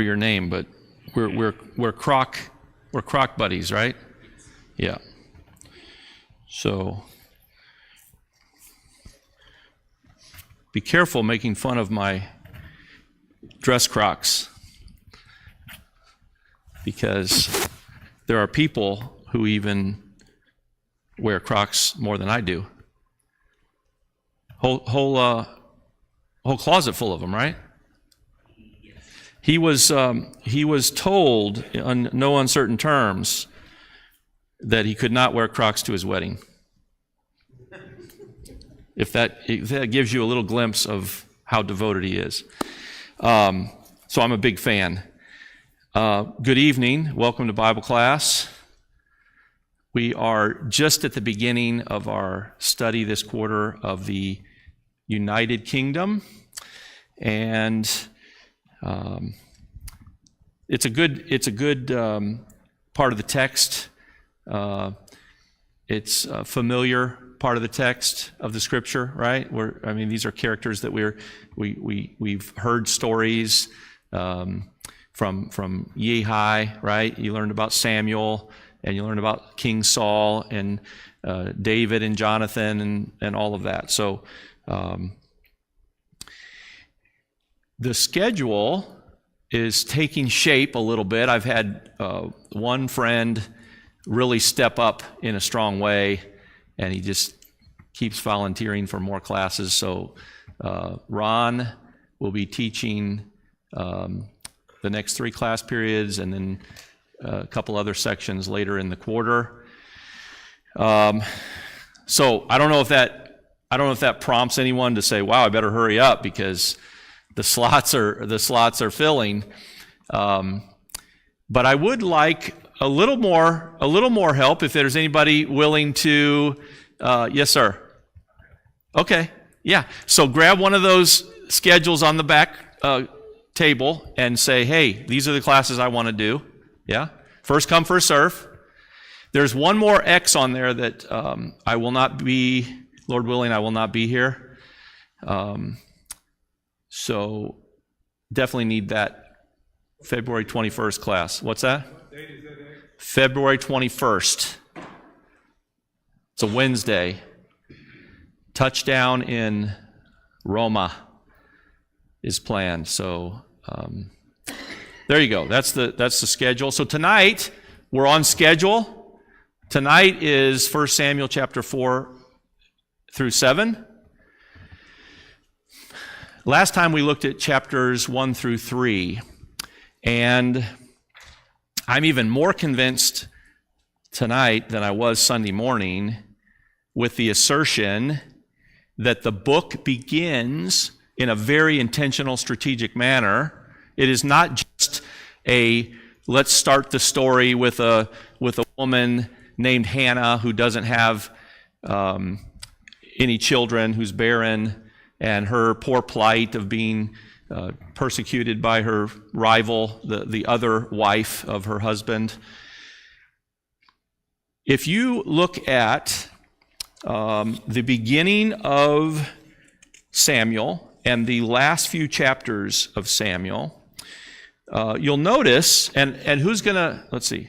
your name, but we're Croc buddies, right? Yeah. So be careful making fun of my dress Crocs, because there are people who even wear Crocs more than I do. Whole closet full of them, right? He was told on no uncertain terms that he could not wear Crocs to his wedding. If that gives you a little glimpse of how devoted he is. So I'm a big fan. Good evening. Welcome to Bible class. We are just at the beginning of our study this quarter of the United Kingdom, and it's a good part of the text. It's a familiar part of the text of the Scripture, right? These are characters that we've heard stories from Yehi, right? You learned about Samuel, and you learned about King Saul and David and Jonathan and all of that. So the schedule is taking shape a little bit. I've had one friend really step up in a strong way, and he just keeps volunteering for more classes. So Ron will be teaching the next 3 class periods, and then a couple other sections later in the quarter. So I don't know if that prompts anyone to say, "Wow, I better hurry up," because the slots are filling. But I would like a little more help if there's anybody willing to. Yes, sir. Okay, yeah. So grab one of those schedules on the back table and say, "Hey, these are the classes I want to do." Yeah. First come, first serve. There's one more X on there that I will not be, Lord willing, I will not be here. So definitely need that February 21st class. What's that? What date is that? February 21st. It's a Wednesday. Touchdown in Roma is planned. So there you go. That's the schedule. So tonight we're on schedule. Tonight is 1 Samuel chapter 4 through 7. Last time we looked at chapters 1 through 3, and I'm even more convinced tonight than I was Sunday morning with the assertion that the book begins in a very intentional, strategic manner. It is not just let's start the story with a woman named Hannah who doesn't have any children, who's barren, and her poor plight of being persecuted by her rival, the other wife of her husband. If you look at the beginning of Samuel and the last few chapters of Samuel, you'll notice, and who's going to, let's see.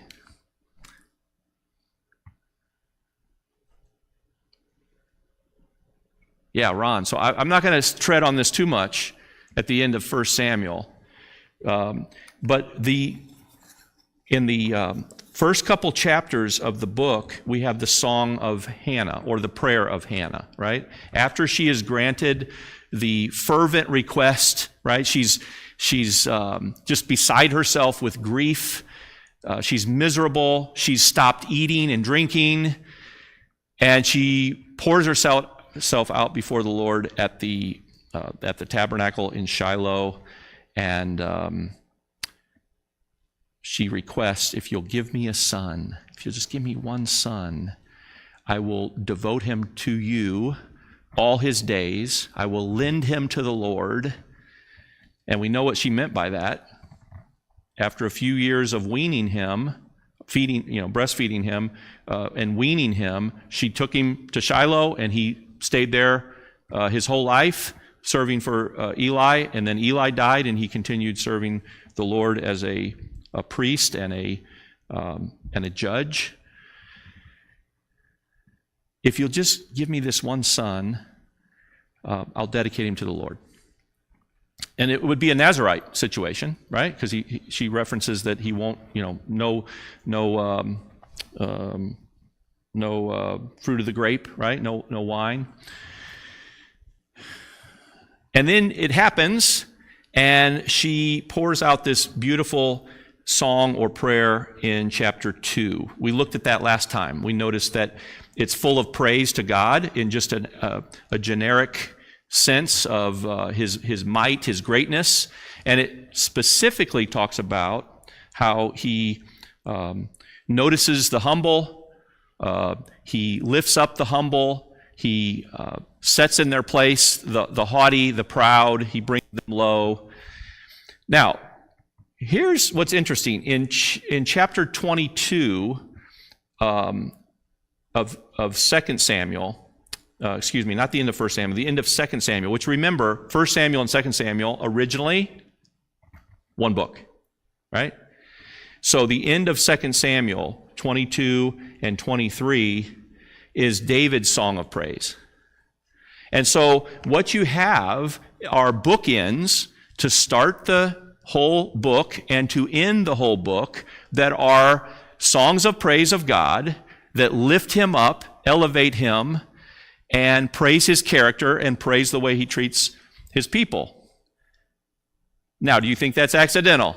Yeah, Ron. So I'm not going to tread on this too much at the end of 1 Samuel. But in the first couple chapters of the book, we have the Song of Hannah, or the prayer of Hannah, right? After she is granted the fervent request, right? She's just beside herself with grief. She's miserable. She's stopped eating and drinking. And she pours herself out before the Lord at the tabernacle in Shiloh, and she requests, "If you'll give me a son, if you'll just give me one son, I will devote him to you all his days. I will lend him to the Lord." And we know what she meant by that. After a few years of weaning him, breastfeeding him, and weaning him, she took him to Shiloh, and he stayed there his whole life, serving for Eli, and then Eli died, and he continued serving the Lord as a priest and a judge. If you'll just give me this one son, I'll dedicate him to the Lord. And it would be a Nazirite situation, right? Because she references that he won't, no fruit of the grape, right? No wine. And then it happens, and she pours out this beautiful song or prayer in chapter 2. We looked at that last time. We noticed that it's full of praise to God in just a generic sense of his might, his greatness, and it specifically talks about how he notices the humble, he lifts up the humble, he sets in their place the haughty, the proud, he brings them low. Now, here's what's interesting. In chapter 22 of 2 Samuel, not the end of 1 Samuel, the end of 2 Samuel, which remember, 1 Samuel and 2 Samuel originally one book, right? So the end of 2 Samuel 22 and 23 is David's song of praise. And so what you have are bookends to start the whole book and to end the whole book that are songs of praise of God that lift him up, elevate him, and praise his character and praise the way he treats his people. Now, do you think that's accidental?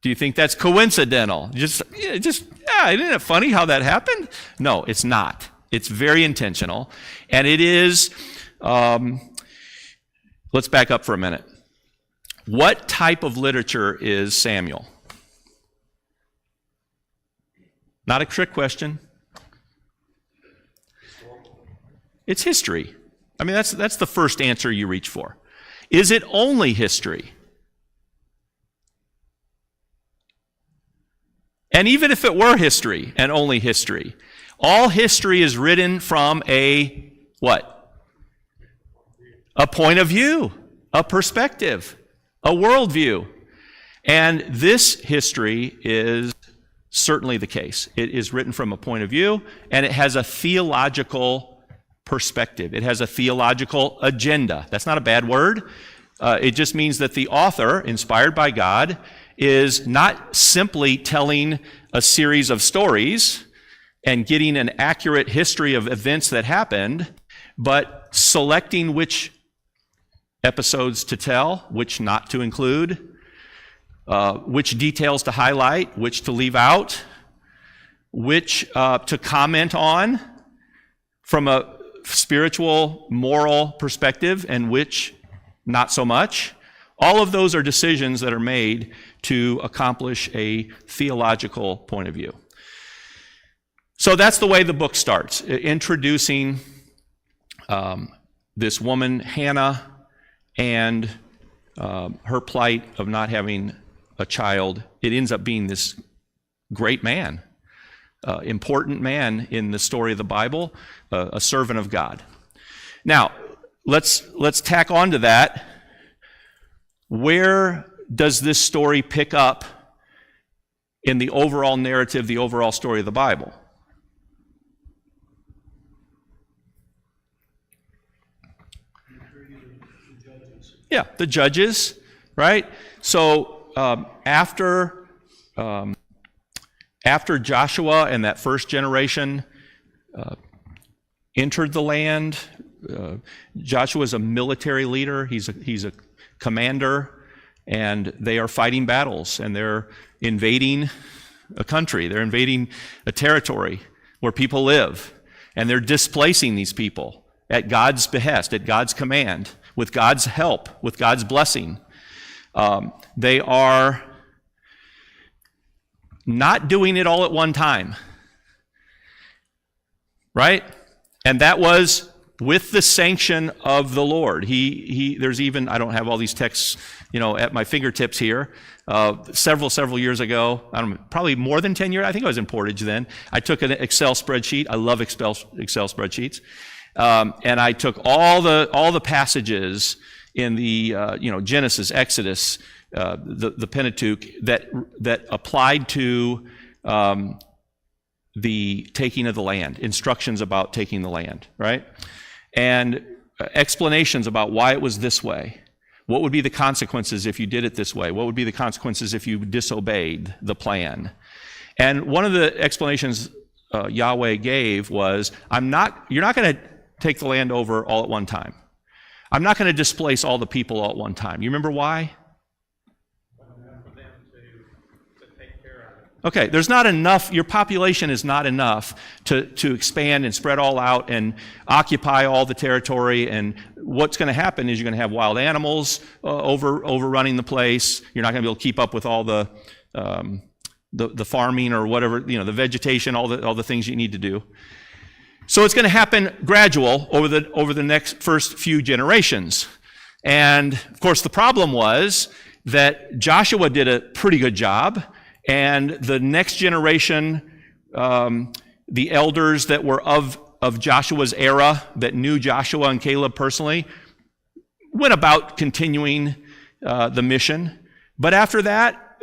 Do you think that's coincidental? Isn't it funny how that happened? No, it's not. It's very intentional. And it is, let's back up for a minute. What type of literature is Samuel? Not a trick question. It's history. I mean, that's the first answer you reach for. Is it only history? And even if it were history and only history, all history is written from a what? A point of view, a perspective, a worldview. And this history is certainly the case. It is written from a point of view, and it has a theological perspective. It has a theological agenda. That's not a bad word. It just means that the author, inspired by God, is not simply telling a series of stories and getting an accurate history of events that happened, but selecting which episodes to tell, which not to include, which details to highlight, which to leave out, which to comment on from a spiritual, moral perspective, and which not so much. All of those are decisions that are made to accomplish a theological point of view. So that's the way the book starts, introducing this woman, Hannah, and her plight of not having a child. It ends up being this great man, important man in the story of the Bible, a servant of God. Now, let's tack on to that. Where does this story pick up in the overall narrative, the overall story of the Bible? Yeah, the Judges, right? So after Joshua and that first generation entered the land, Joshua is a military leader. He's a commander, and they are fighting battles, and they're invading a country. They're invading a territory where people live, and they're displacing these people at God's behest, at God's command, with God's help, with God's blessing. They are not doing it all at one time, right? And that was with the sanction of the Lord. There's even, I don't have all these texts, at my fingertips here. Several years ago, probably more than 10 years. I think I was in Portage then. I took an Excel spreadsheet. I love Excel spreadsheets. And I took all the passages in the Genesis, Exodus, the Pentateuch that applied to the taking of the land, instructions about taking the land, right? And explanations about why it was this way. What would be the consequences if you did it this way? What would be the consequences if you disobeyed the plan? And one of the explanations Yahweh gave was, you're not going to take the land over all at one time. I'm not going to displace all the people all at one time. You remember why? Okay, there's not enough, your population is not enough to expand and spread all out and occupy all the territory. And what's going to happen is you're going to have wild animals overrunning the place. You're not going to be able to keep up with all the farming or whatever, the vegetation, all the things you need to do. So it's going to happen gradual over the next first few generations. And of course, the problem was that Joshua did a pretty good job. And the next generation, the elders that were of Joshua's era, that knew Joshua and Caleb personally, went about continuing the mission. But after that,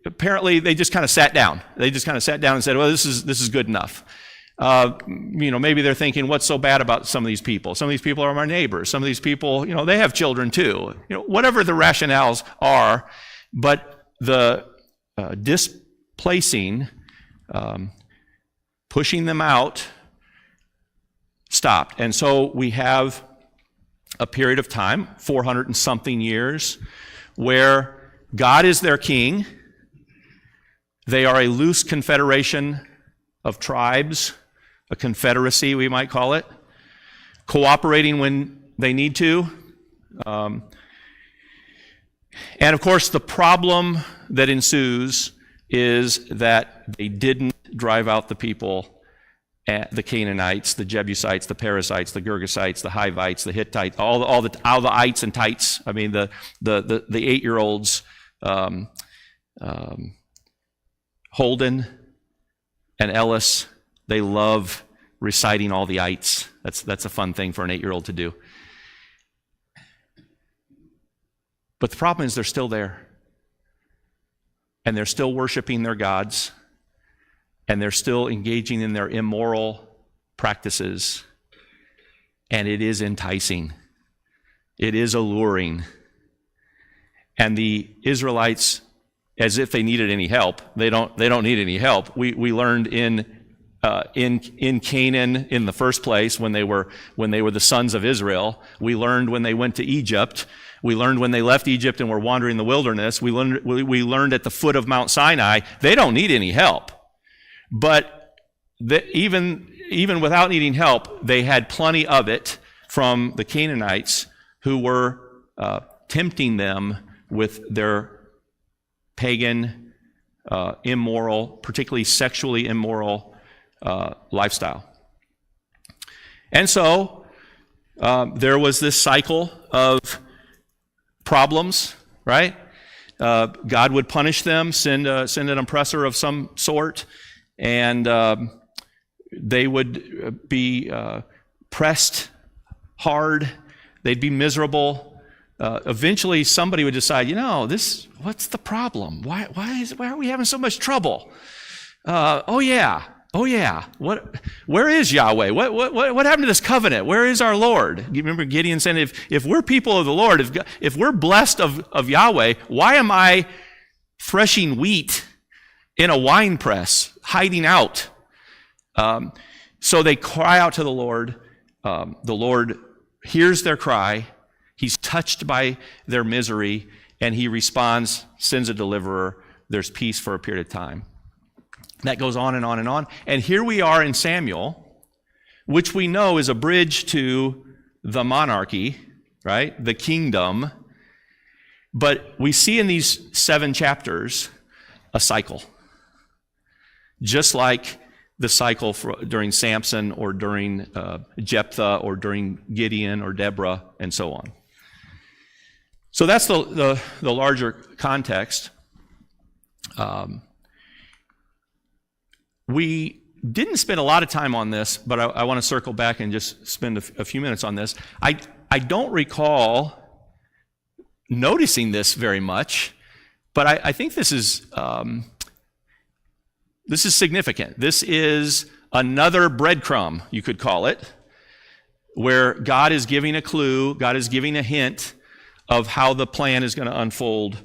apparently they just kind of sat down. They just kind of sat down and said, well, this is good enough. Maybe they're thinking, what's so bad about some of these people? Some of these people are my neighbors. Some of these people, they have children too. Whatever the rationales are, but the displacing, pushing them out, stopped. And so we have a period of time, 400 and something years, where God is their king. They are a loose confederation of tribes, a confederacy, we might call it, cooperating when they need to. And of course, the problem that ensues is that they didn't drive out the people, the Canaanites, the Jebusites, the Perizzites, the Girgashites, the Hivites, the Hittites, all the ites and tites. I mean, the 8-year-olds, Holden and Ellis, they love reciting all the ites. That's a fun thing for an 8-year-old to do. But the problem is they're still there. And they're still worshiping their gods. And they're still engaging in their immoral practices. And it is enticing. It is alluring. And the Israelites, as if they needed any help, they don't need any help. We learned in Canaan in the first place when they were the sons of Israel. We learned when they went to Egypt. We learned when they left Egypt and were wandering the wilderness. We learned at the foot of Mount Sinai. They don't need any help. But even without needing help, they had plenty of it from the Canaanites who were tempting them with their pagan, immoral, particularly sexually immoral lifestyle. And so there was this cycle of problems, right? God would punish them, send an oppressor of some sort, and they would be pressed hard. They'd be miserable. Eventually, somebody would decide, what's the problem? Why are we having so much trouble? Oh yeah. Where is Yahweh? What happened to this covenant? Where is our Lord? You remember Gideon saying, if we're people of the Lord, if we're blessed of Yahweh, why am I threshing wheat in a wine press, hiding out? So they cry out to the Lord. The Lord hears their cry. He's touched by their misery, and he responds, sends a deliverer. There's peace for a period of time. That goes on and on and on. And here we are in Samuel, which we know is a bridge to the monarchy, right? The kingdom. But we see in these 7 chapters a cycle. Just like the cycle during Samson or during Jephthah or during Gideon or Deborah and so on. So that's the larger context. We didn't spend a lot of time on this, but I want to circle back and just spend a few minutes on this. I don't recall noticing this very much, but I think this is significant. This is another breadcrumb, you could call it, where God is giving a clue, God is giving a hint of how the plan is going to unfold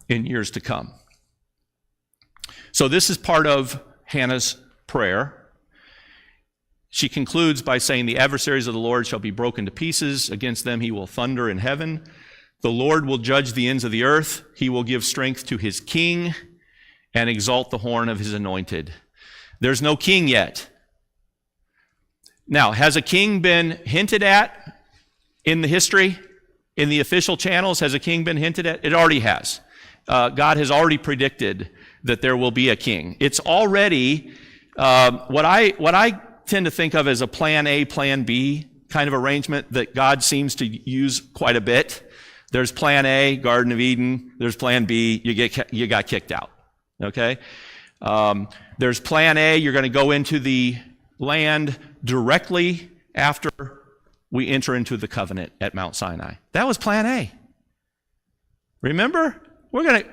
in years to come. So this is part of Hannah's prayer. She concludes by saying, the adversaries of the Lord shall be broken to pieces. Against them he will thunder in heaven. The Lord will judge the ends of the earth. He will give strength to his king and exalt the horn of his anointed. There's no king yet. Now, has a king been hinted at in the history? In the official channels, has a king been hinted at? It already has. God has already predicted that there will be a king. It's already what I tend to think of as a plan A, plan B kind of arrangement that God seems to use quite a bit. There's plan A, Garden of Eden. There's plan B, you got kicked out. Okay? There's plan A, you're going to go into the land directly after we enter into the covenant at Mount Sinai. That was plan A. Remember? We're going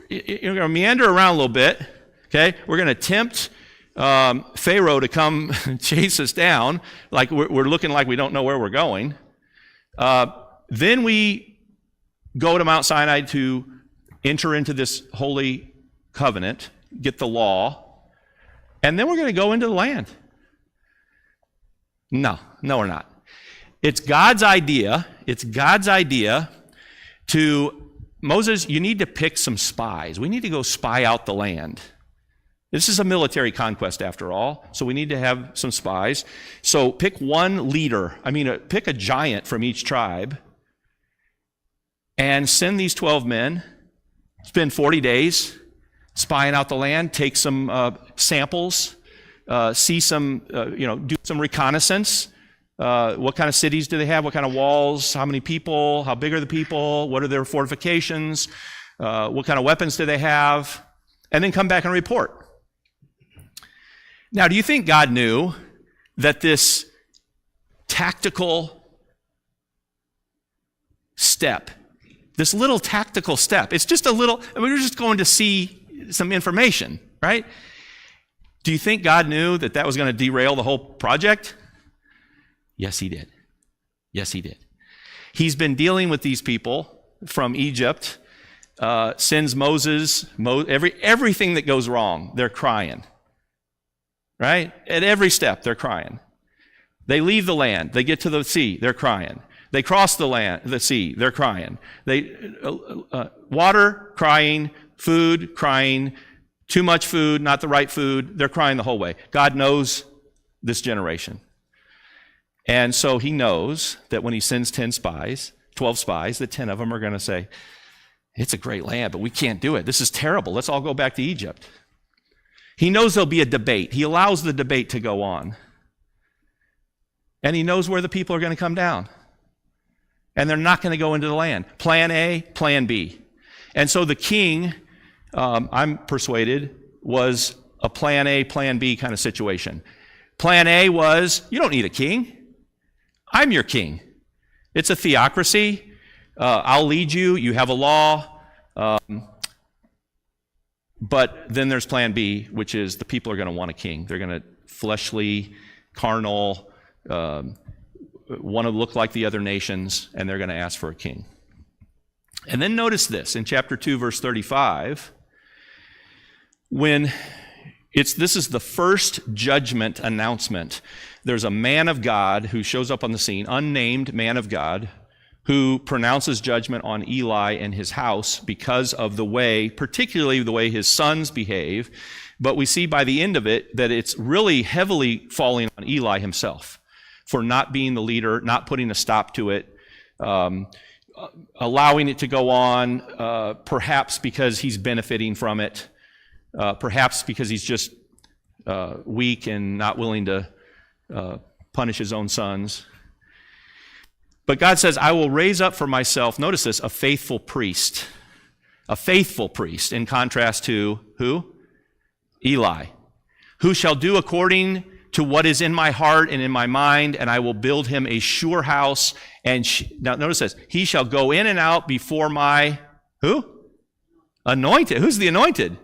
to meander around a little bit. Okay? We're going to tempt Pharaoh to come chase us down, like we're looking like we don't know where we're going. Then we go to Mount Sinai to enter into this holy covenant, get the law, and then we're going to go into the land. No, we're not. It's God's idea to, Moses, you need to pick some spies. We need to go spy out the land. This is a military conquest after all, so we need to have some spies. So pick one leader, pick a giant from each tribe, and send these 12 men, spend 40 days spying out the land, take some samples, see some, do some reconnaissance. What kind of cities do they have? What kind of walls? How many people? How big are the people? What are their fortifications? What kind of weapons do they have? And then come back and report. Now, do you think God knew that this tactical step, this little tactical step, it's just a little, we're just going to see some information, right? Do you think God knew that that was going to derail the whole project? Yes, he did. Yes, he did. He's been dealing with these people from Egypt, sends Moses, everything that goes wrong, they're crying. Right? At every step, they're crying. They leave the land. They get to the sea. They're crying. They cross the sea. They're crying. Water, crying. Food, crying. Too much food, not the right food. They're crying the whole way. God knows this generation. And so he knows that when he sends 12 spies, that 10 of them are going to say, it's a great land, but we can't do it. This is terrible. Let's all go back to Egypt. He knows there'll be a debate. He allows the debate to go on. And he knows where the people are going to come down. And they're not going to go into the land. Plan A, plan B. And so the king, I'm persuaded, was a plan A, plan B kind of situation. Plan A was, you don't need a king. I'm your king. It's a theocracy. I'll lead you. You have a law. But then there's plan B, which is the people are going to want a king. They're going to fleshly, carnal, want to look like the other nations, and they're going to ask for a king. And then notice this in chapter 2, verse 35, when this is the first judgment announcement. There's a man of God who shows up on the scene, unnamed man of God, who pronounces judgment on Eli and his house because of the way, particularly the way his sons behave. But we see by the end of it that it's really heavily falling on Eli himself for not being the leader, not putting a stop to it, allowing it to go on, perhaps because he's benefiting from it, perhaps because he's just weak and not willing to punish his own sons. But God says, I will raise up for myself, notice this, a faithful priest. A faithful priest, in contrast to who? Eli, who shall do according to what is in my heart and in my mind, and I will build him a sure house. And now notice this, he shall go in and out before my, who? Anointed. Who's the anointed?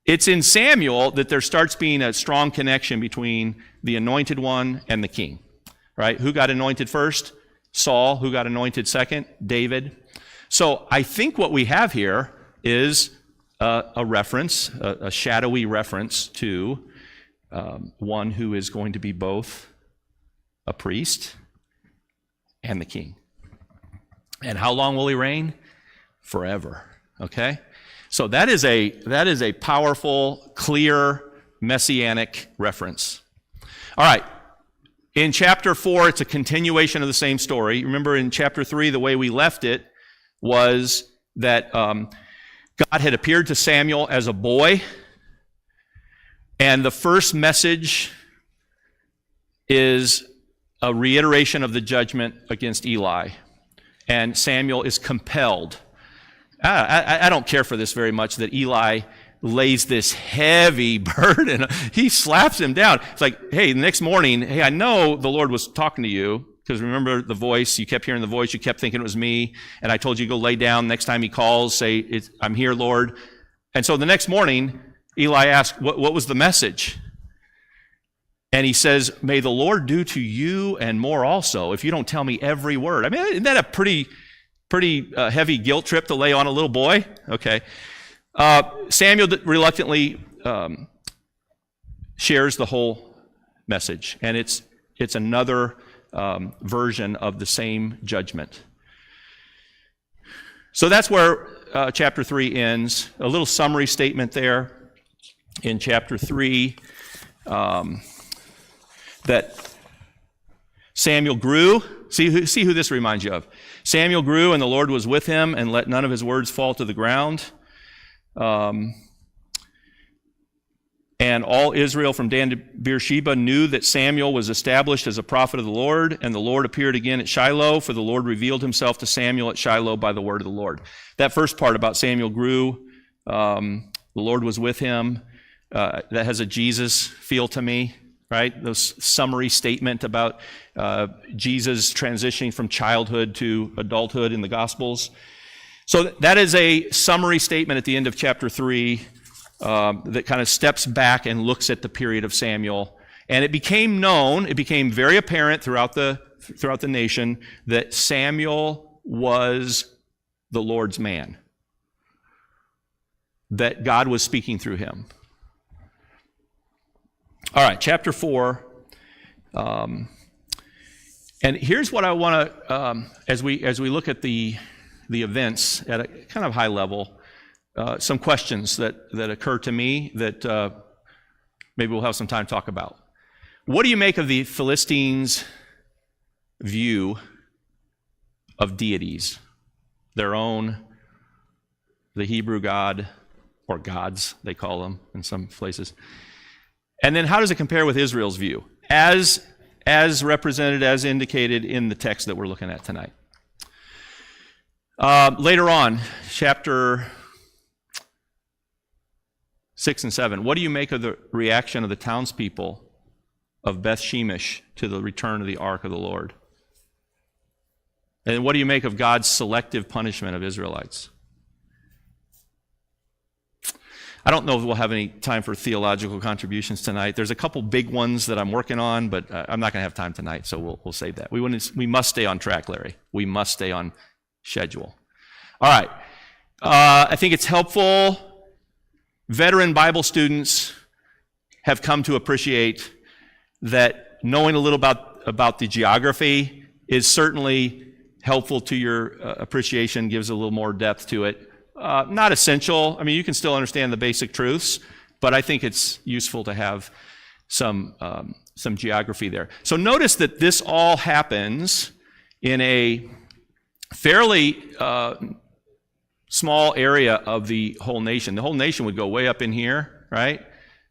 It's in Samuel that there starts being a strong connection between the anointed one and the king, right? Who got anointed first? Saul. Who got anointed second? David. So I think what we have here is a reference, a shadowy reference to one who is going to be both a priest and the king. And how long will he reign? Forever. Okay? So that is a powerful, clear, messianic reference. All right. In chapter 4, it's a continuation of the same story. Remember in chapter 3, the way we left it was that God had appeared to Samuel as a boy, and the first message is a reiteration of the judgment against Eli. And Samuel is compelled. I don't care for this very much, that Eli lays this heavy burden. He slaps him down. It's like, hey, the next morning, hey, I know the Lord was talking to you, because remember the voice, you kept hearing the voice, you kept thinking it was me, and I told you to go lay down. Next time he calls, say, I'm here, Lord. And so the next morning, Eli asked, what was the message? And he says, may the Lord do to you and more also, if you don't tell me every word. I mean, isn't that a pretty heavy guilt trip to lay on a little boy? Okay. Samuel reluctantly shares the whole message, and it's another version of the same judgment. So that's where chapter 3 ends. A little summary statement there in chapter 3, that Samuel grew. See who this reminds you of. Samuel grew, and the Lord was with him, and let none of his words fall to the ground. And all Israel from Dan to Beersheba knew that Samuel was established as a prophet of the Lord, and the Lord appeared again at Shiloh, for the Lord revealed himself to Samuel at Shiloh by the word of the Lord. That first part about Samuel grew, the Lord was with him, that has a Jesus feel to me, right? Those summary statement about Jesus transitioning from childhood to adulthood in the Gospels. So that is a summary statement at the end of chapter 3 that kind of steps back and looks at the period of Samuel. And it became very apparent throughout the nation that Samuel was the Lord's man, that God was speaking through him. All right, chapter 4. And here's what I want to, as we look at the events at a kind of high level, some questions that occur to me that maybe we'll have some time to talk about. What do you make of the Philistines' view of deities, their own, the Hebrew God, or gods, they call them in some places? And then how does it compare with Israel's view, as represented, as indicated in the text that we're looking at tonight? Later on, chapter 6 and 7, what do you make of the reaction of the townspeople of Beth Shemesh to the return of the ark of the Lord? And what do you make of God's selective punishment of Israelites? I don't know if we'll have any time for theological contributions tonight. There's a couple big ones that I'm working on, but I'm not going to have time tonight, so we'll save that. We must stay on track, Larry. We must stay on schedule. All right. I think it's helpful. Veteran Bible students have come to appreciate that knowing a little about the geography is certainly helpful to your appreciation, gives a little more depth to it. Not essential. I mean, you can still understand the basic truths, but I think it's useful to have some geography there. So notice that this all happens in a fairly small area of the whole nation. The whole nation would go way up in here, right?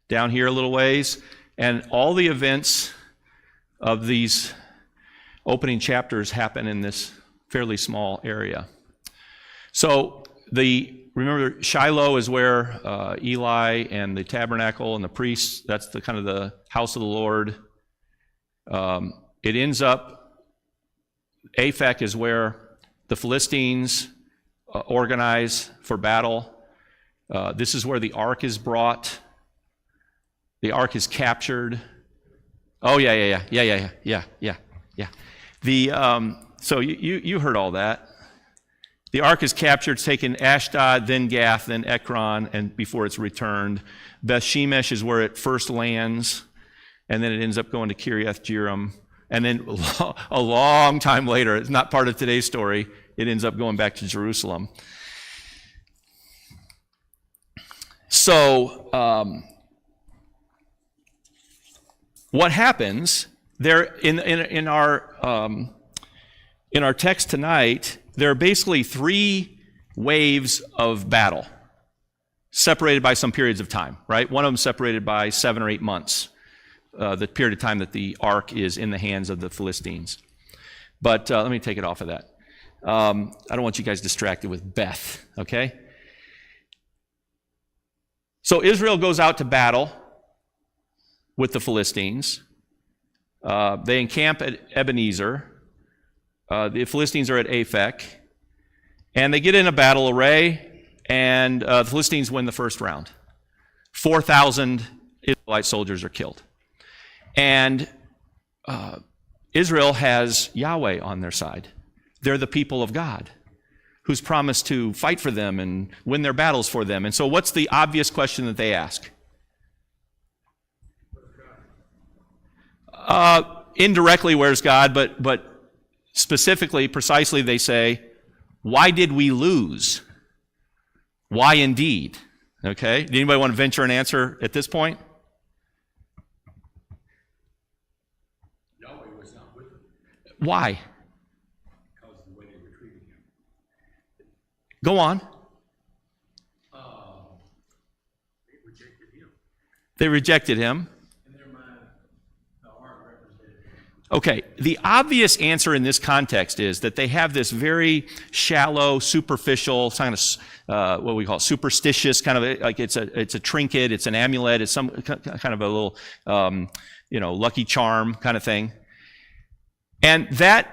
Down here a little ways. And all the events of these opening chapters happen in this fairly small area. So remember Shiloh is where Eli and the tabernacle and the priests, that's the kind of the house of the Lord. It ends up, Aphek is where the Philistines organize for battle. This is where the ark is brought. The ark is captured. Oh, yeah. So you heard all that. The ark is captured, taken Ashdod, then Gath, then Ekron, and before it's returned. Beth Shemesh is where it first lands, and then it ends up going to Kiriath Jearim. And then a long time later, it's not part of today's story, it ends up going back to Jerusalem. So, what happens there in our text tonight? There are basically 3 waves of battle, separated by some periods of time. Right, one of them separated by 7 or 8 months, the period of time that the ark is in the hands of the Philistines. But let me take it off of that. I don't want you guys distracted with Beth. Okay. So Israel goes out to battle with the Philistines. They encamp at Ebenezer. The Philistines are at Aphek. And they get in a battle array, and the Philistines win the first round. 4,000 Israelite soldiers are killed. And Israel has Yahweh on their side. They're the people of God, who's promised to fight for them and win their battles for them. And so what's the obvious question that they ask? Indirectly, where's God? But specifically, precisely, they say, why did we lose? Why indeed? Okay? Did anybody want to venture an answer at this point? Yahweh was not with them. Why? Because of the way they were treating him. Go on. They rejected him. They rejected him. In their mind, the ark represented him. Okay, the obvious answer in this context is that they have this very shallow, superficial, kind of what we call superstitious, kind of like it's a trinket, it's an amulet, it's some kind of a little lucky charm kind of thing. And that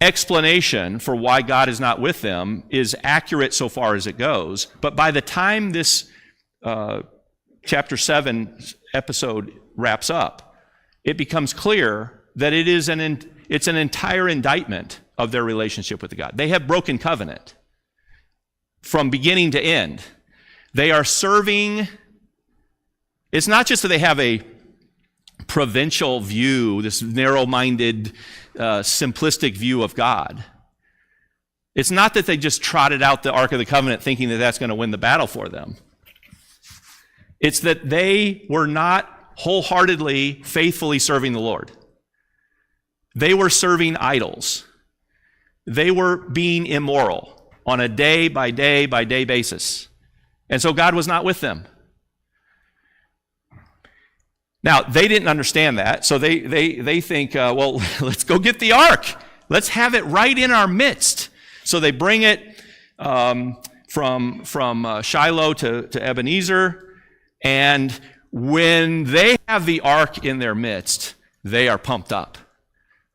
explanation for why God is not with them is accurate so far as it goes. But by the time this chapter 7 episode wraps up, it becomes clear that it's an entire indictment of their relationship with God. They have broken covenant from beginning to end. They are serving. It's not just that they have a provincial view, this narrow-minded, simplistic view of God. It's not that they just trotted out the Ark of the Covenant thinking that that's going to win the battle for them. It's that they were not wholeheartedly, faithfully serving the Lord. They were serving idols. They were being immoral on a day by day by day basis. And so God was not with them. Now, they didn't understand that, so they think, well, let's go get the ark. Let's have it right in our midst. So they bring it from Shiloh to Ebenezer, and when they have the ark in their midst, they are pumped up.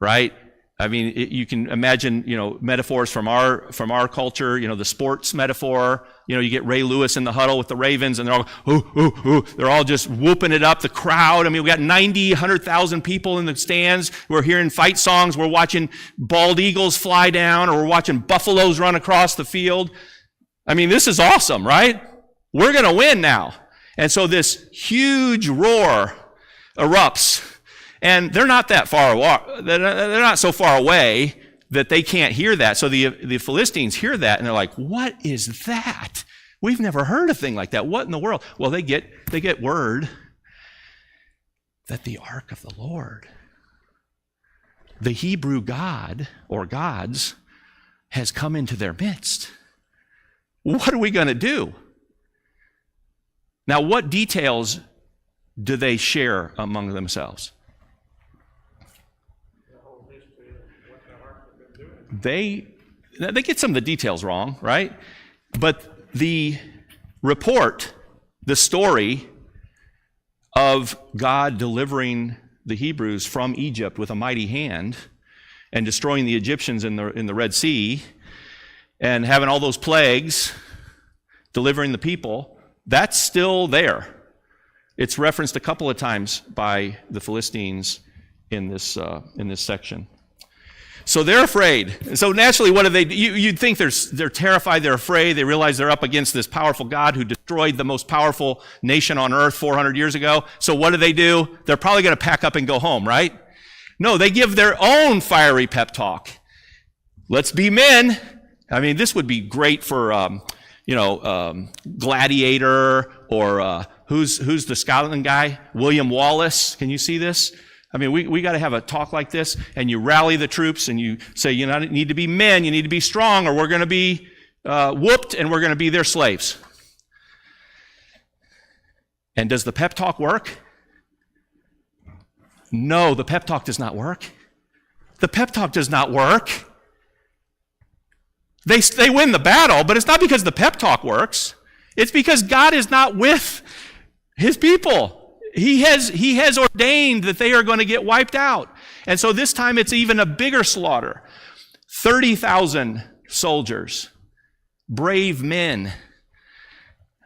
Right? I mean, you can imagine, metaphors from our culture, the sports metaphor. You get Ray Lewis in the huddle with the Ravens, and they're all, ooh, they're all just whooping it up, the crowd. I mean, we got 90, 100,000 people in the stands. We're hearing fight songs. We're watching bald eagles fly down, or we're watching buffaloes run across the field. I mean, this is awesome, right? We're going to win now. And so this huge roar erupts. And they're not that far away. They're not so far away that they can't hear that. So the Philistines hear that, and they're like, "What is that? We've never heard a thing like that. What in the world?" Well, they get word that the ark of the Lord, the Hebrew God or gods, has come into their midst. What are we going to do? Now, what details do they share among themselves? They get some of the details wrong, right? But the report, the story of God delivering the Hebrews from Egypt with a mighty hand and destroying the Egyptians in the Red Sea and having all those plagues, delivering the people, that's still there. It's referenced a couple of times by the Philistines in this section. So they're afraid. So naturally, what do they do? You'd think they're terrified, they're afraid, they realize they're up against this powerful God who destroyed the most powerful nation on earth 400 years ago. So what do? They're probably going to pack up and go home, right? No, they give their own fiery pep talk. Let's be men. I mean, this would be great for, Gladiator or who's the Scotland guy? William Wallace. Can you see this? I mean, we got to have a talk like this, and you rally the troops, and you say, you need to be men, you need to be strong, or we're going to be whooped, and we're going to be their slaves. And does the pep talk work? No, the pep talk does not work. The pep talk does not work. They win the battle, but it's not because the pep talk works. It's because God is not with his people. He has ordained that they are going to get wiped out. And so this time it's even a bigger slaughter. 30,000 soldiers, brave men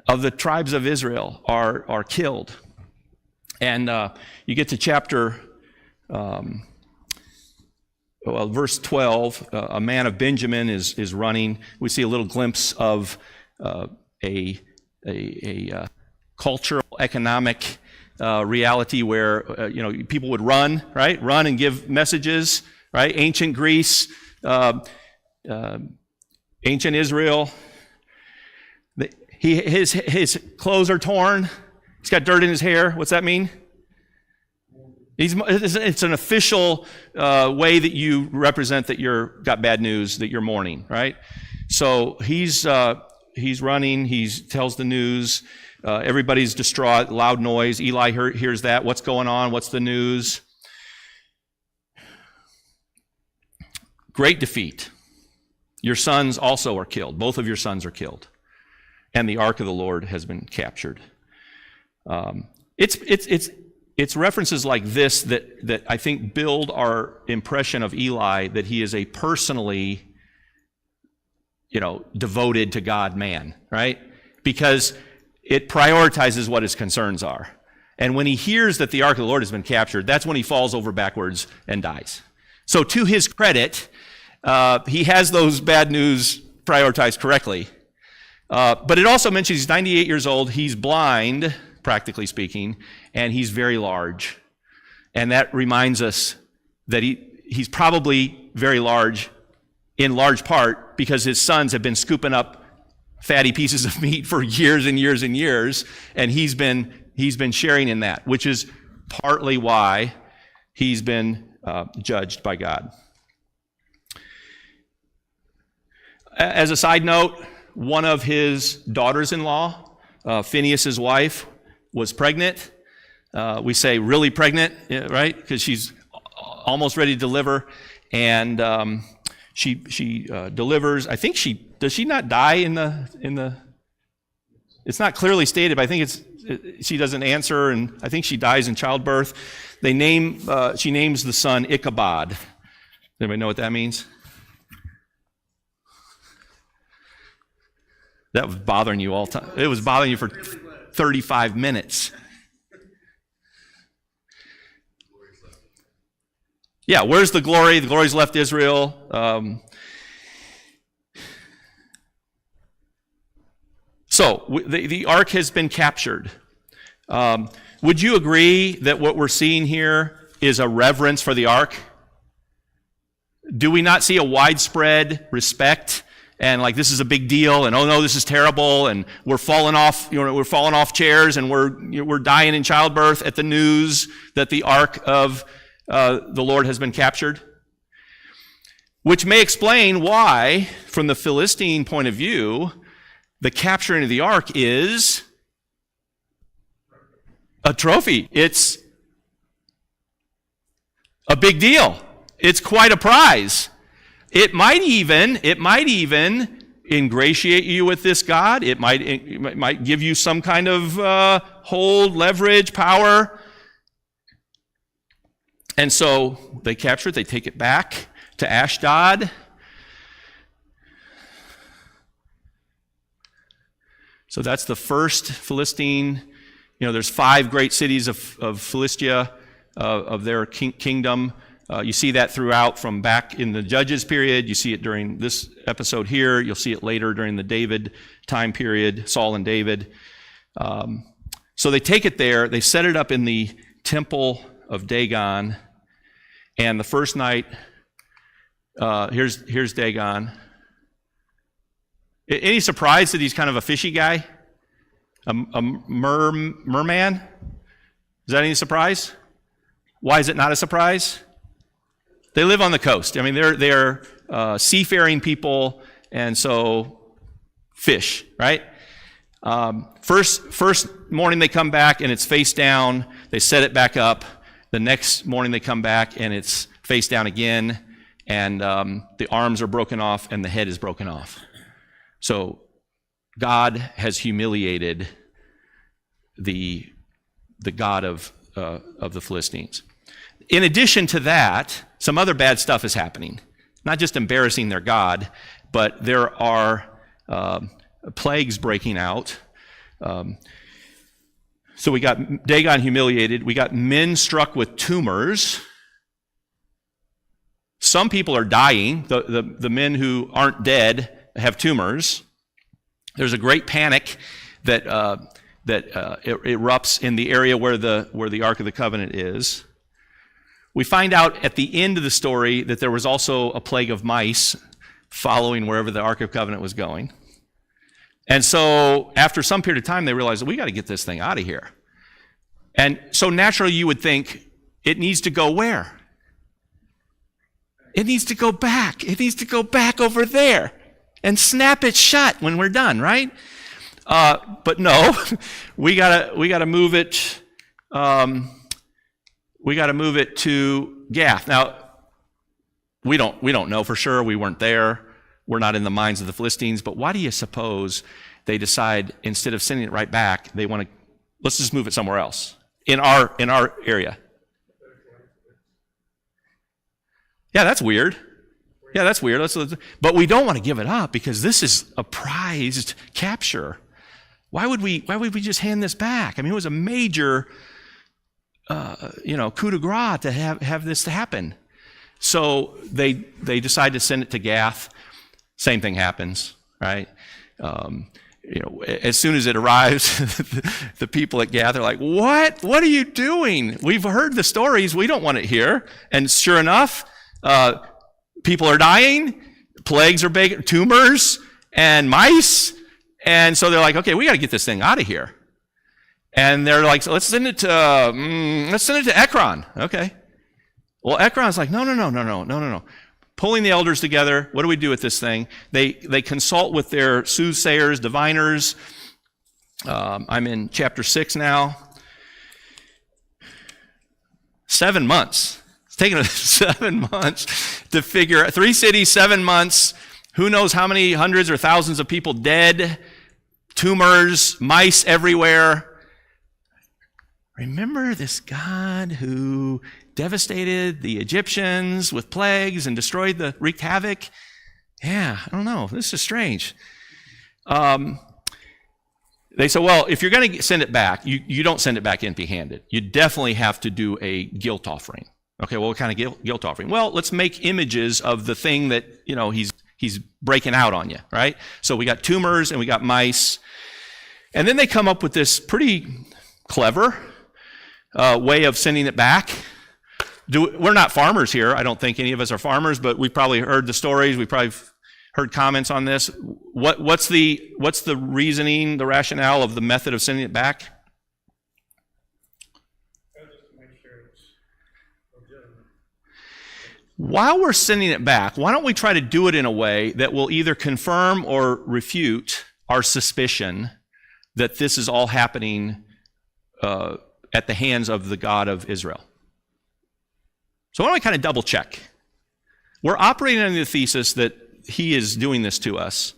of the tribes of Israel are killed. And you get to chapter, verse 12, a man of Benjamin is running. We see a little glimpse of a cultural, economic reality where people would run, right? Run and give messages, right? Ancient Greece, ancient Israel. His clothes are torn. He's got dirt in his hair. What's that mean? It's an official way that you represent that got bad news, that you're mourning, right? So he's running. He tells the news. Everybody's distraught, loud noise. Eli hears that. What's going on? What's the news? Great defeat. Your sons also are killed. Both of your sons are killed. And the ark of the Lord has been captured. It's references like this that I think build our impression of Eli that he is a personally, devoted to God man, right? Because it prioritizes what his concerns are. And when he hears that the ark of the Lord has been captured, that's when he falls over backwards and dies. So to his credit, he has those bad news prioritized correctly. But it also mentions he's 98 years old, he's blind, practically speaking, and he's very large. And that reminds us that he's probably very large in large part because his sons have been scooping up fatty pieces of meat for years and years and years, and he's been sharing in that, which is partly why he's been judged by God. As a side note, one of his daughters-in-law, Phinehas's wife, was pregnant. We say really pregnant, right? Because she's almost ready to deliver, and she delivers. I think does she not die in the? It's not clearly stated, but I think she doesn't answer, and I think she dies in childbirth. She names the son Ichabod. Anybody know what that means? That was bothering you all time. It was bothering you for 35 minutes. Yeah, where's the glory? The glory's left Israel. So the ark has been captured. Would you agree that what we're seeing here is a reverence for the ark? Do we not see a widespread respect and like this is a big deal and oh no, this is terrible and we're falling off chairs and we're dying in childbirth at the news that the ark of the Lord has been captured? Which may explain why, from the Philistine point of view, the capturing of the ark is a trophy. It's a big deal. It's quite a prize. It might even, ingratiate you with this God. It might give you some kind of hold, leverage, power. And so they capture it. They take it back to Ashdod. So that's the first Philistine. There's 5 great cities of Philistia, of their kingdom. You see that throughout from back in the Judges period. You see it during this episode here. You'll see it later during the David time period, Saul and David. So they take it there. They set it up in the temple of Dagon. And the first night, here's Dagon. Any surprise that he's kind of a fishy guy? A merman? Is that any surprise? Why is it not a surprise? They live on the coast. I mean, they're seafaring people, and so fish, right? First morning they come back and it's face down. They set it back up. The next morning they come back and it's face down again, and the arms are broken off and the head is broken off. So God has humiliated the God of the Philistines. In addition to that, some other bad stuff is happening. Not just embarrassing their God, but there are plagues breaking out. So we got Dagon humiliated. We got men struck with tumors. Some people are dying. The men who aren't dead have tumors. There's a great panic that erupts in the area where the Ark of the Covenant is. We find out at the end of the story that there was also a plague of mice following wherever the Ark of the Covenant was going. And so after some period of time, they realized, we got to get this thing out of here. And so naturally you would think, it needs to go where? It needs to go back. It needs to go back over there and snap it shut when we're done, right? But no, we gotta move it. We gotta move it to Gath. Now, we don't know for sure. We weren't there. We're not in the minds of the Philistines. But why do you suppose they decide, instead of sending it right back, they want to, let's just move it somewhere else in our area? Yeah, that's weird. Yeah, that's weird. But we don't want to give it up because this is a prized capture. Why would we just hand this back? I mean, it was a major, coup de grace to have this happen. So they decide to send it to Gath. Same thing happens, right? As soon as it arrives, the people at Gath are like, "What? What are you doing? We've heard the stories. We don't want it here." And sure enough, people are dying, plagues are big, tumors and mice, and so they're like, "Okay, we got to get this thing out of here." And they're like, "Let's send it to Ekron." Okay. Well, Ekron's like, no. Pulling the elders together, what do we do with this thing? They consult with their soothsayers, diviners. I'm in chapter 6 now. 7 months. It's taken us 7 months to figure 3 cities, 7 months. Who knows how many hundreds or thousands of people dead, tumors, mice everywhere. Remember this God who devastated the Egyptians with plagues and wreaked havoc? Yeah, I don't know. This is strange. They said, well, if you're going to send it back, you don't send it back empty-handed. You definitely have to do a guilt offering. Okay, well, what kind of guilt offering? Well, let's make images of the thing that, he's breaking out on you, right? So we got tumors and we got mice. And then they come up with this pretty clever way of sending it back. We're not farmers here. I don't think any of us are farmers, but we've probably heard the stories. We've probably heard comments on this. What's the reasoning, the rationale of the method of sending it back? Just to make sure it's legitimate. While we're sending it back, why don't we try to do it in a way that will either confirm or refute our suspicion that this is all happening at the hands of the God of Israel? So why don't we kind of double check? We're operating on the thesis that he is doing this to us.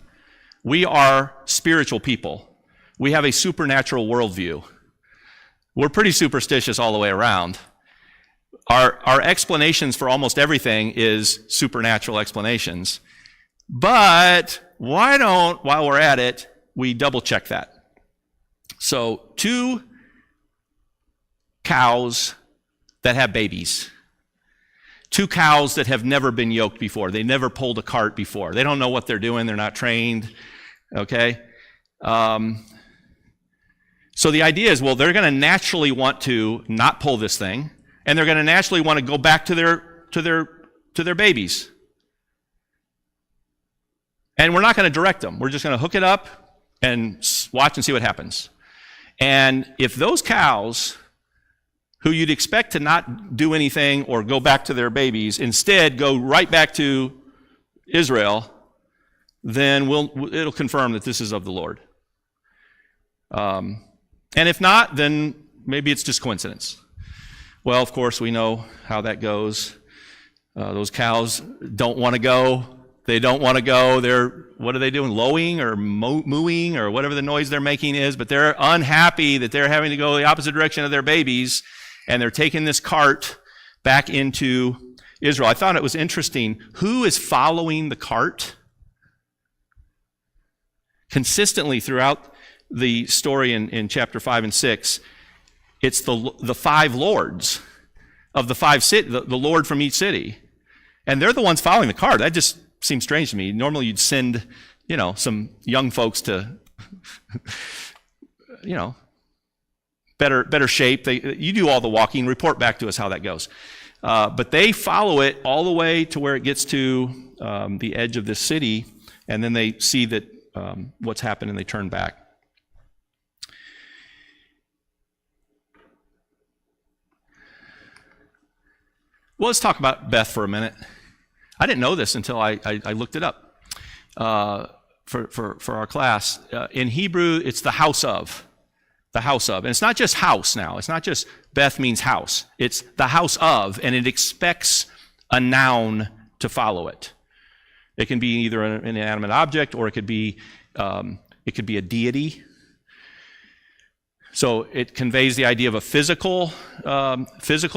We are spiritual people. We have a supernatural worldview. We're pretty superstitious all the way around. Our explanations for almost everything is supernatural explanations. But why don't, while we're at it, we double check that? So 2 cows that have babies. 2 cows that have never been yoked before. They never pulled a cart before. They don't know what they're doing. They're not trained. Okay? So the idea is, well, they're going to naturally want to not pull this thing, and they're going to naturally want to go back to their babies. And we're not going to direct them. We're just going to hook it up and watch and see what happens. And if those cows, who you'd expect to not do anything or go back to their babies, instead go right back to Israel, then it'll confirm that this is of the Lord. And if not, then maybe it's just coincidence. Well, of course, we know how that goes. Those cows don't want to go. They don't want to go. What are they doing? Lowing or mooing or whatever the noise they're making is, but they're unhappy that they're having to go the opposite direction of their babies, and they're taking this cart back into Israel. I thought it was interesting. Who is following the cart? Consistently throughout the story in chapter 5 and 6, it's the 5 lords of the 5 cities, the lord from each city. And they're the ones following the cart. That just seems strange to me. Normally you'd send, some young folks to, better shape. You do all the walking, report back to us how that goes. But they follow it all the way to where it gets to the edge of this city, and then they see that what's happened and they turn back. Well, let's talk about Beth for a minute. I didn't know this until I looked it up for our class. In Hebrew, it's the house of. The house of. And it's not just house now. It's not just Beth means house. It's the house of, and it expects a noun to follow it. It can be either an inanimate object, or it could be a deity. So it conveys the idea of a physical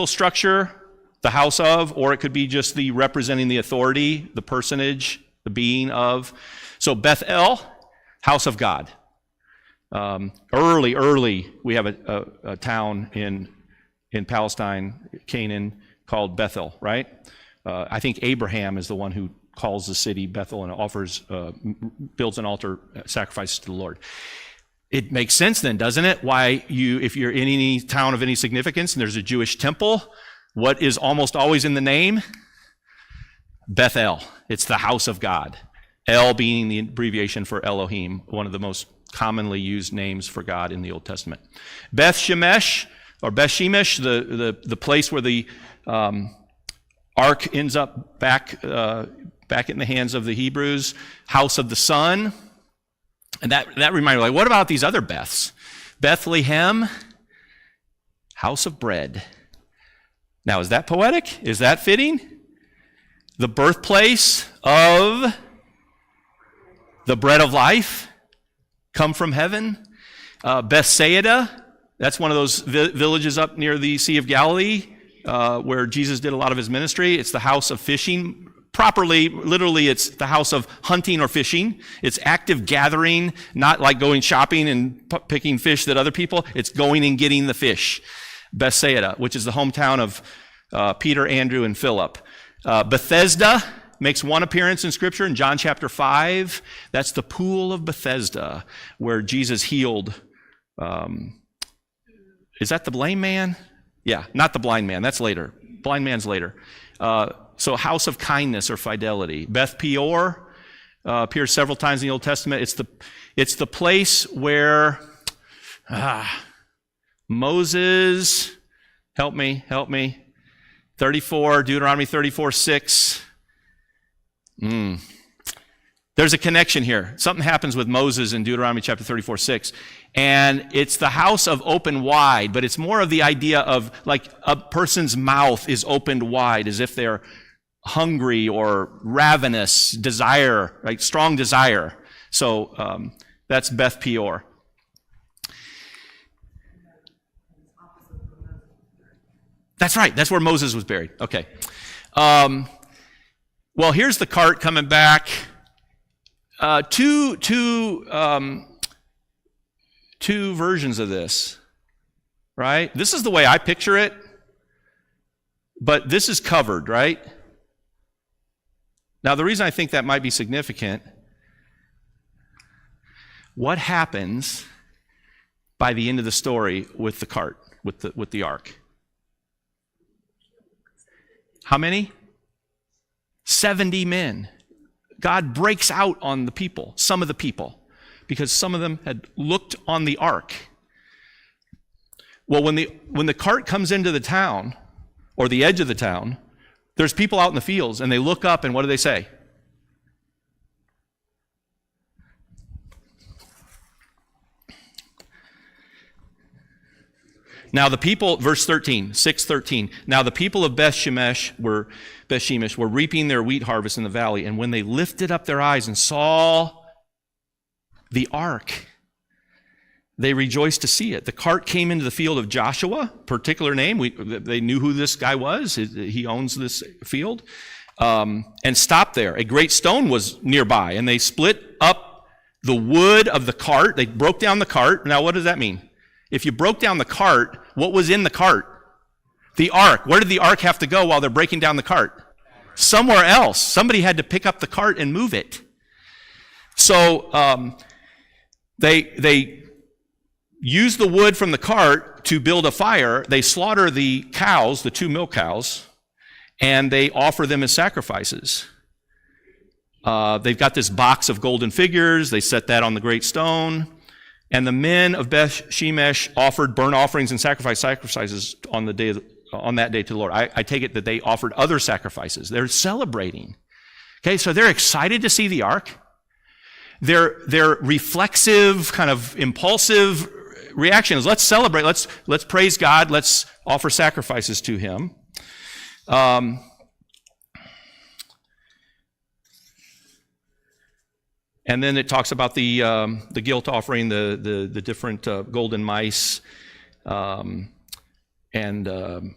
structure, the house of, or it could be just the representing the authority, the personage, the being of. So Bethel, house of God. Early, we have a town in Palestine, Canaan, called Bethel, right? I think Abraham is the one who calls the city Bethel and builds an altar, sacrifices to the Lord. It makes sense then, doesn't it? Why if you're in any town of any significance and there's a Jewish temple, what is almost always in the name? Bethel. It's the house of God. El being the abbreviation for Elohim, one of the most commonly used names for God in the Old Testament. Beth Shemesh, or Beth Shemesh, the place where the ark ends up back in the hands of the Hebrews, house of the sun. And that reminded me, what about these other Beths? Bethlehem, house of bread. Now, is that poetic? Is that fitting? The birthplace of the bread of life, come from heaven. Bethsaida, that's one of those villages up near the Sea of Galilee where Jesus did a lot of his ministry. It's the house of fishing. Properly, literally, it's the house of hunting or fishing. It's active gathering, not like going shopping and picking fish that other people. It's going and getting the fish. Bethsaida, which is the hometown of Peter, Andrew, and Philip. Bethesda makes one appearance in Scripture in John chapter 5. That's the pool of Bethesda where Jesus healed. Is that the lame man? Yeah, not the blind man. That's later. Blind man's later. So house of kindness or fidelity. Beth Peor appears several times in the Old Testament. It's the place where Moses, help me, Deuteronomy 34:6. There's a connection here. Something happens with Moses in Deuteronomy chapter 34:6. And it's the house of open wide, but it's more of the idea of like a person's mouth is opened wide as if they're hungry or ravenous, desire, right? Strong desire. So that's Beth Peor. That's right. That's where Moses was buried. Okay. Well, here's the cart coming back. Two versions of this, right? This is the way I picture it, but this is covered, right? Now, the reason I think that might be significant, what happens by the end of the story with the cart, with the ark? How many? 70 men. God breaks out on the people, some of the people, because some of them had looked on the ark. Well, when the cart comes into the town, or the edge of the town, there's people out in the fields, and they look up, and what do they say? Now the people, verse 13, 6:13. Now the people of Beth Shemesh were reaping their wheat harvest in the valley, and when they lifted up their eyes and saw the ark, they rejoiced to see it. The cart came into the field of Joshua, particular name. They knew who this guy was. He owns this field, and stopped there. A great stone was nearby, and they split up the wood of the cart. They broke down the cart. Now, what does that mean? If you broke down the cart, what was in the cart? The ark. Where did the ark have to go while they're breaking down the cart? Somewhere else. Somebody had to pick up the cart and move it. So they use the wood from the cart to build a fire. They slaughter the cows, the 2 milk cows, and they offer them as sacrifices. They've got this box of golden figures. They set that on the great stone. And the men of Beth Shemesh offered burnt offerings and sacrifices on that day to the Lord. I take it that they offered other sacrifices. They're celebrating. Okay, so they're excited to see the ark. Their reflexive, kind of impulsive reaction is, let's celebrate, let's praise God, let's offer sacrifices to him. And then it talks about the guilt offering, the different golden mice, and the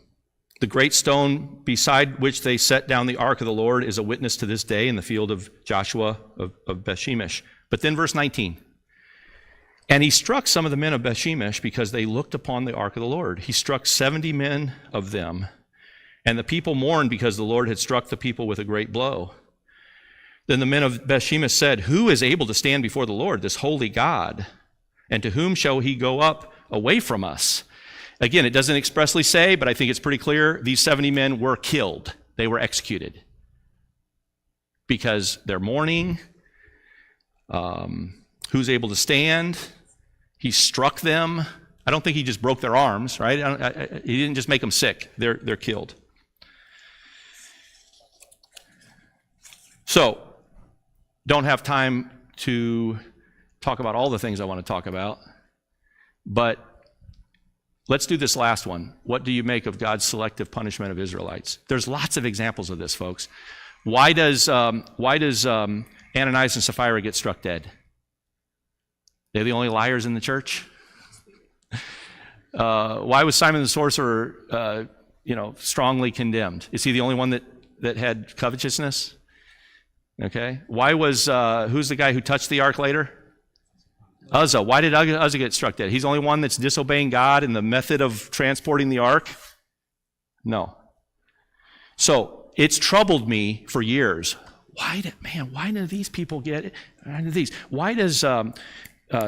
great stone beside which they set down the ark of the Lord is a witness to this day in the field of Joshua of Beth Shemesh. But then verse 19. And he struck some of the men of Beth Shemesh because they looked upon the ark of the Lord. He struck 70 men of them, and the people mourned because the Lord had struck the people with a great blow. Then the men of Beth Shemesh said, who is able to stand before the Lord, this holy God? And to whom shall he go up away from us? Again, it doesn't expressly say, but I think it's pretty clear. These 70 men were killed. They were executed because they're mourning. Who's able to stand? He struck them. I don't think he just broke their arms, right? He didn't just make them sick. They're killed. So, don't have time to talk about all the things I want to talk about, but let's do this last one. What do you make of God's selective punishment of Israelites? There's lots of examples of this, folks. Why does Ananias and Sapphira get struck dead? They're the only liars in the church? Why was Simon the sorcerer, strongly condemned? Is he the only one that had covetousness? Okay. Why was, who's the guy who touched the ark later? Uzzah. Why did Uzzah get struck dead? He's the only one that's disobeying God in the method of transporting the ark? No. So it's troubled me for years. Why do these people get, why does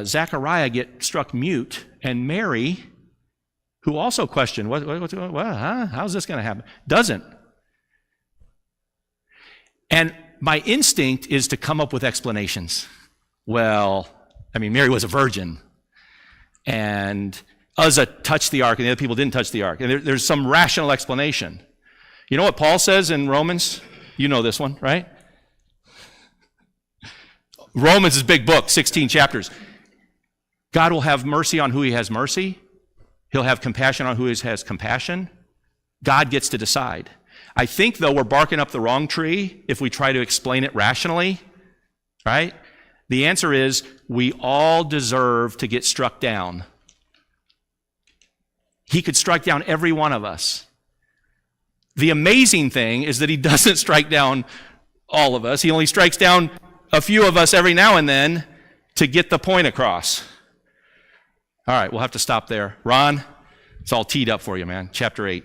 Zechariah get struck mute, and Mary, who also questioned, how's this going to happen? Doesn't. And my instinct is to come up with explanations. Well, Mary was a virgin, and Uzzah touched the ark, and the other people didn't touch the ark. And there's some rational explanation. You know what Paul says in Romans? You know this one, right? Romans is a big book, 16 chapters. God will have mercy on who he has mercy. He'll have compassion on who he has compassion. God gets to decide. I think, though, we're barking up the wrong tree if we try to explain it rationally, right? The answer is we all deserve to get struck down. He could strike down every one of us. The amazing thing is that he doesn't strike down all of us. He only strikes down a few of us every now and then to get the point across. All right, we'll have to stop there. Ron, it's all teed up for you, man. Chapter 8.